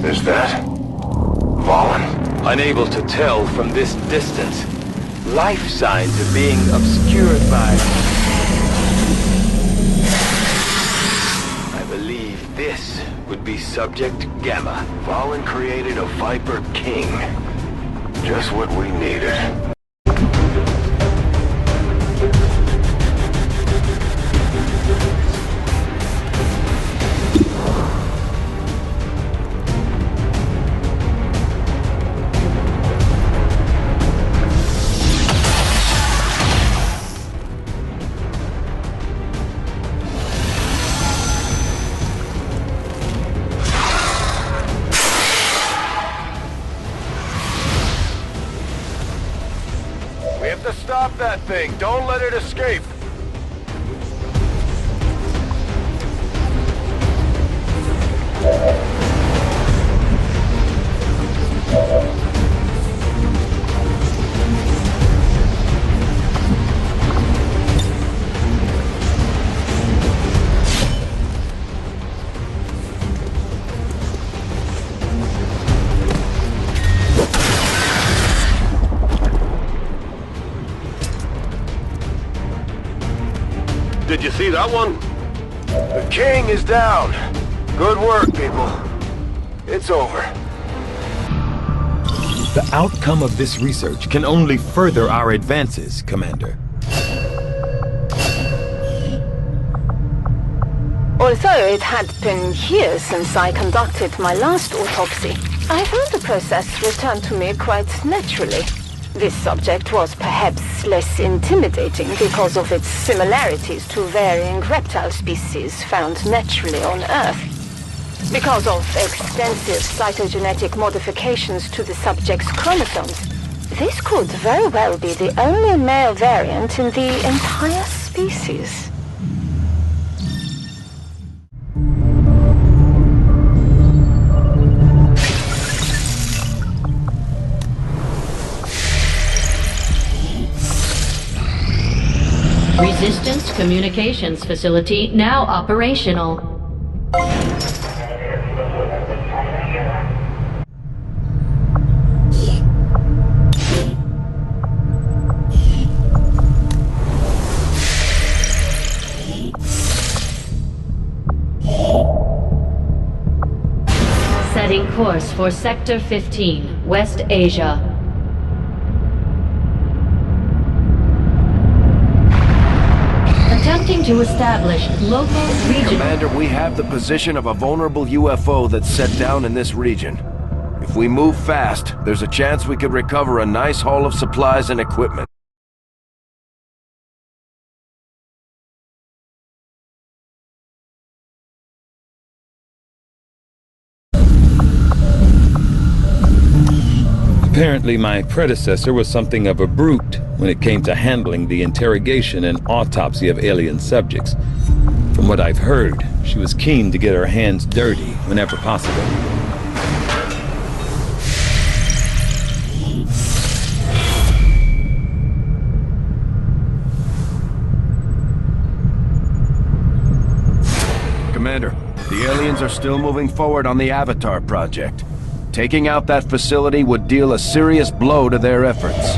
Is that Valen? Unable to tell from this distance. Life signs are being obscured by... I believe this would be Subject Gamma. Valen created a Viper King. Just what we needed. We have to stop that thing. Don't let it escape. Did you see that one? The king is down. Good work, people. It's over. The outcome of this research can only further our advances, Commander. Although it had been years since I conducted my last autopsy, I found the process returned to me quite naturally. This subject was perhaps less intimidating because of its similarities to varying reptile species found naturally on Earth. Because of extensive cytogenetic modifications to the subject's chromosomes, this could very well be the only male variant in the entire species. Resistance Communications Facility now operational. Setting course for Sector 15, West Asia. Attempting to establish local regional... Commander, we have the position of a vulnerable UFO that's set down in this region. If we move fast, there's a chance we could recover a nice haul of supplies and equipment. Apparently my predecessor was something of a brute when it came to handling the interrogation and autopsy of alien subjects. From what I've heard, she was keen to get her hands dirty whenever possible. Commander, the aliens are still moving forward on the Avatar project. Taking out that facility would deal a serious blow to their efforts.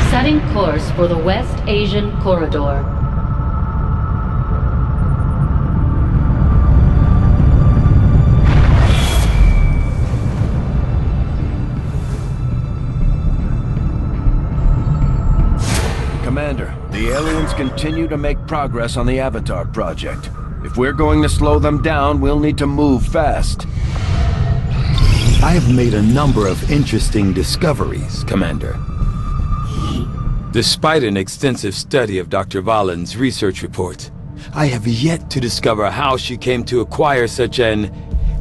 Setting course for the West Asian Corridor. Commander, the aliens continue to make progress on the Avatar project. If we're going to slow them down, we'll need to move fast. I have made a number of interesting discoveries, Commander. Despite an extensive study of Dr. Valen's research reports, I have yet to discover how she came to acquire such an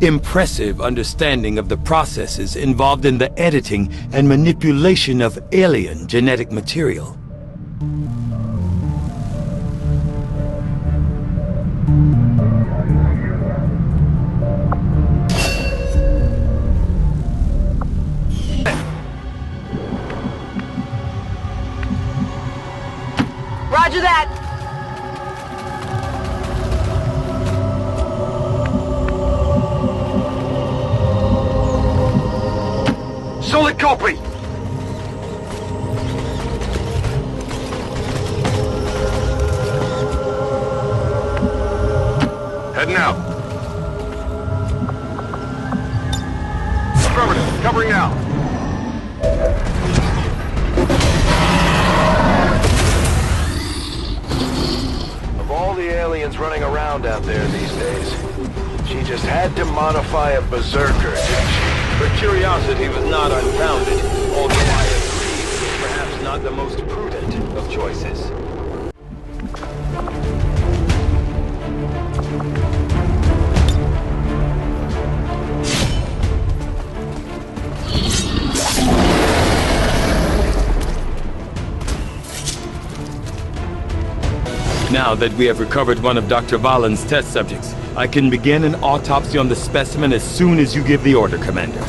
impressive understanding of the processes involved in the editing and manipulation of alien genetic material. Roger that! copy! Heading out. Affirmative. Covering now. Of all the aliens running around out there these days, she just had to modify a berserker, didn't she? Her curiosity was not unfounded, although I agree it was perhaps not the most prudent of choices. Now that we have recovered one of Dr. Valen's test subjects, I can begin an autopsy on the specimen as soon as you give the order, Commander.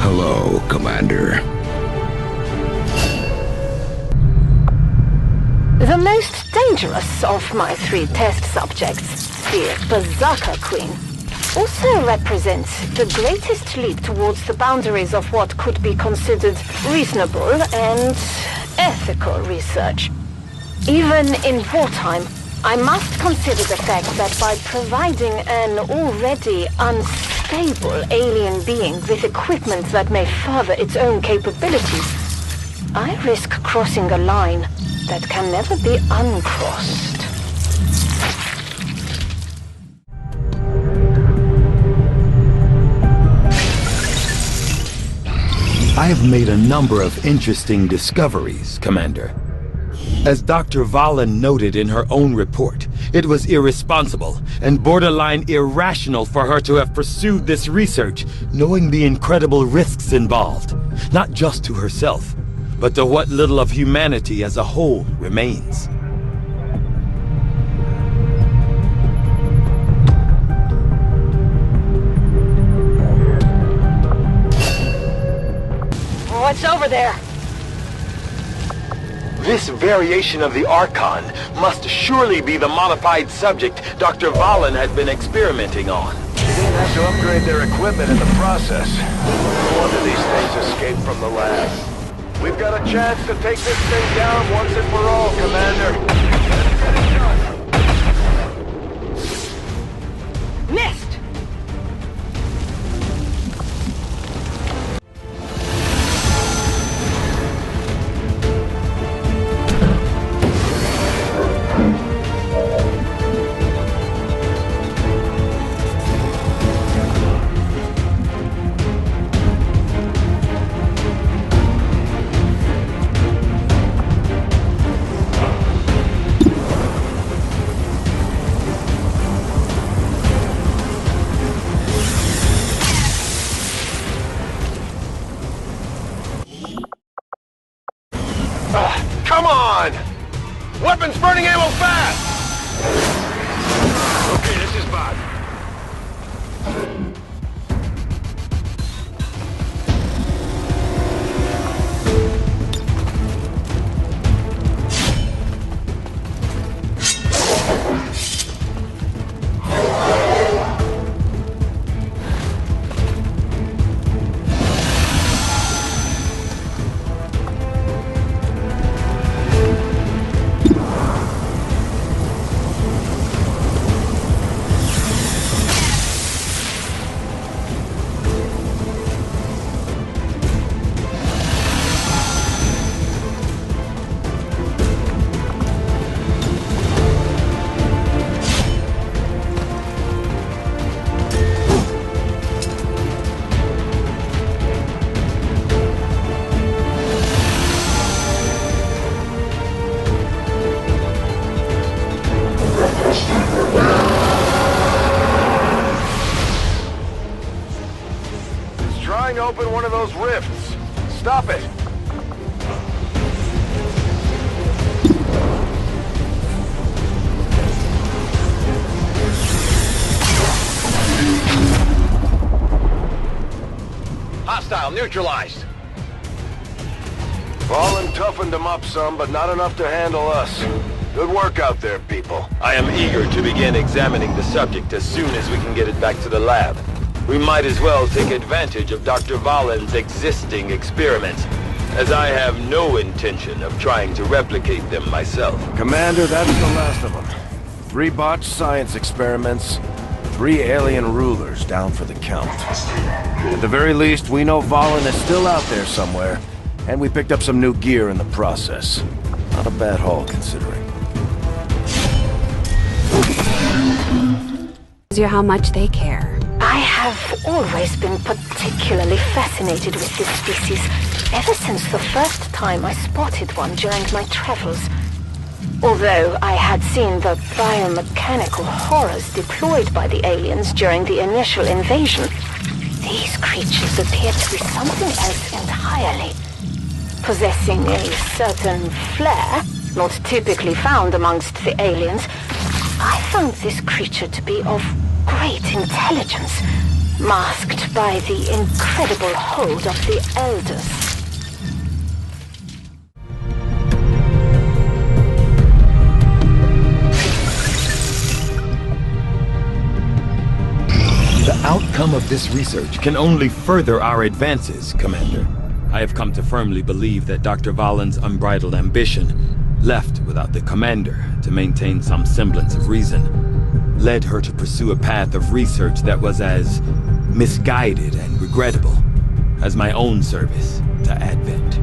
Hello, Commander. The most dangerous of my 3 test subjects, the Berserker Queen, also represents the greatest leap towards the boundaries of what could be considered reasonable and ethical research. Even in wartime, I must consider the fact that by providing an already unstable alien being with equipment that may further its own capabilities, I risk crossing a line that can never be uncrossed. I have made a number of interesting discoveries, Commander. As Dr. Valen noted in her own report, it was irresponsible and borderline irrational for her to have pursued this research, knowing the incredible risks involved, not just to herself, but to what little of humanity as a whole remains. What's over there? This variation of the Archon must surely be the modified subject Dr. Valen had been experimenting on. They didn't have to upgrade their equipment in the process. No wonder these things escaped from the lab. We've got a chance to take this thing down once and for all, Commander. Let's get it done. Missed! Come on! Weapons burning ammo fast! Okay, this is bad. Trying to open one of those rifts. Stop it! Hostile neutralized. Fallen toughened them up some, but not enough to handle us. Good work out there, people. I am eager to begin examining the subject as soon as we can get it back to the lab. We might as well take advantage of Dr. Valen's existing experiments, as I have no intention of trying to replicate them myself. Commander, that's the last of them. 3 botched science experiments, 3 alien rulers down for the count. At the very least, we know Valen is still out there somewhere, and we picked up some new gear in the process. Not a bad haul, considering. How much they care. I have always been particularly fascinated with this species, ever since the first time I spotted one during my travels. Although I had seen the biomechanical horrors deployed by the aliens during the initial invasion, these creatures appeared to be something else entirely. Possessing a certain flair, not typically found amongst the aliens, I found this creature to be of great intelligence, masked by the incredible hold of the Elders. The outcome of this research can only further our advances, Commander. I have come to firmly believe that Dr. Valen's unbridled ambition, left without the Commander to maintain some semblance of reason, led her to pursue a path of research that was as misguided and regrettable as my own service to Advent.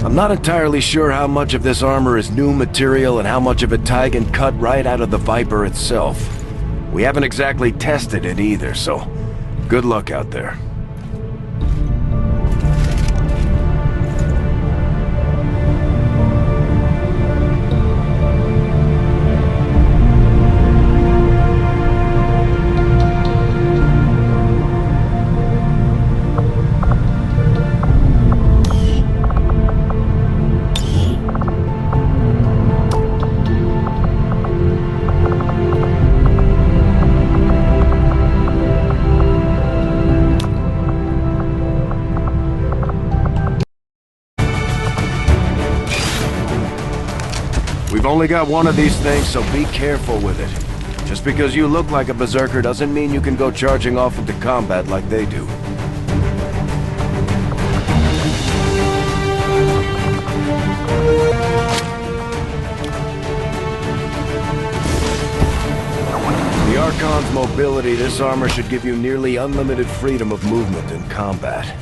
I'm not entirely sure how much of this armor is new material and how much of it Tygan cut right out of the Viper itself. We haven't exactly tested it either, so good luck out there. We've only got one of these things, so be careful with it. Just because you look like a berserker doesn't mean you can go charging off into combat like they do. The Archon's mobility, this armor should give you nearly unlimited freedom of movement in combat.